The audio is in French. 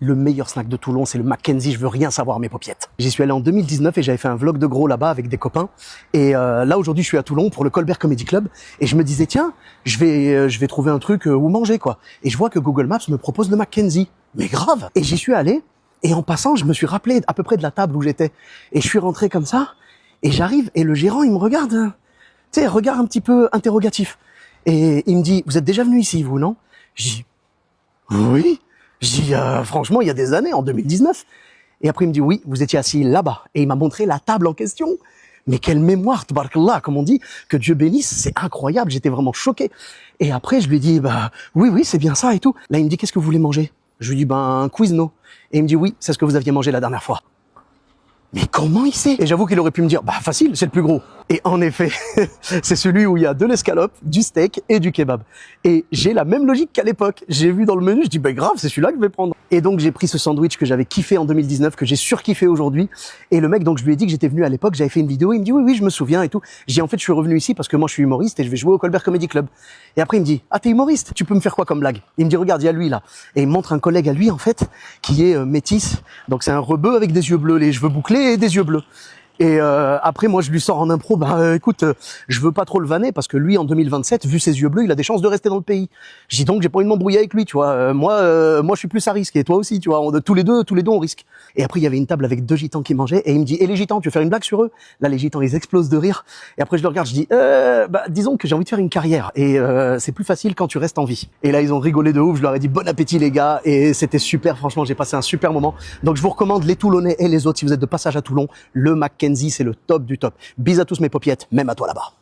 Le meilleur snack de Toulon, c'est le Mackenzie, je veux rien savoir mes paupiettes. J'y suis allé en 2019 et j'avais fait un vlog de gros là-bas avec des copains. Et là, aujourd'hui, je suis à Toulon pour le Colbert Comedy Club. Et je me disais, tiens, je vais trouver un truc où manger, quoi. Et je vois que Google Maps me propose le Mackenzie. Mais grave. Et j'y suis allé. Et en passant, je me suis rappelé à peu près de la table où j'étais. Et je suis rentré comme ça. Et j'arrive et le gérant, il me regarde, tu sais, regard un petit peu interrogatif. Et il me dit, vous êtes déjà venu ici, vous, non? Je dis, oui. Je dis, franchement, il y a des années, en 2019. Et après, il me dit, oui, vous étiez assis là-bas. Et il m'a montré la table en question. Mais quelle mémoire, tabarakallah, comme on dit, que Dieu bénisse, c'est incroyable, j'étais vraiment choqué. Et après, je lui ai dit, oui, c'est bien ça et tout. Là, il me dit, qu'est-ce que vous voulez manger? Je lui dis, un Quizno. Et il me dit, oui, c'est ce que vous aviez mangé la dernière fois. Mais comment il sait? Et j'avoue qu'il aurait pu me dire, facile, c'est le plus gros. Et en effet, c'est celui où il y a de l'escalope, du steak et du kebab. Et j'ai la même logique qu'à l'époque. J'ai vu dans le menu, je dis, grave, c'est celui-là que je vais prendre. Et donc, j'ai pris ce sandwich que j'avais kiffé en 2019, que j'ai surkiffé aujourd'hui. Et le mec, donc, je lui ai dit que j'étais venu à l'époque, j'avais fait une vidéo, il me dit, oui, je me souviens et tout. J'ai dit, en fait, je suis revenu ici parce que moi, je suis humoriste et je vais jouer au Colbert Comedy Club. Et après, il me dit, ah, t'es humoriste? Tu peux me faire quoi comme blague? Il me dit, regarde, il y a lui, là. Et il me montre un collègue à lui, en fait, qui est métis. Donc, c'est un rebeu avec des yeux bleus, les cheveux bouclés et des yeux bleus. Et après, moi, je lui sors en impro, écoute, je veux pas trop le vanner parce que lui, en 2027, vu ses yeux bleus, il a des chances de rester dans le pays. Je dis donc, j'ai pas envie de m'embrouiller avec lui, tu vois. Moi, je suis plus à risque et toi aussi, tu vois. Tous les deux, on risque. Et après, il y avait une table avec 2 gitans qui mangeaient et il me dit, et les gitans, tu veux faire une blague sur eux? Là, les gitans, ils explosent de rire. Et après, je le regarde, je dis, disons que j'ai envie de faire une carrière et c'est plus facile quand tu restes en vie. Et là, ils ont rigolé de ouf. Je leur ai dit, bon appétit, les gars. Et c'était super. Franchement, j'ai passé un super moment. Donc, je vous recommande les Toulonnais et les autres, si vous êtes de passage à Toulon, le Mackenzie, c'est le top du top. Bis à tous mes paupiettes, même à toi là-bas.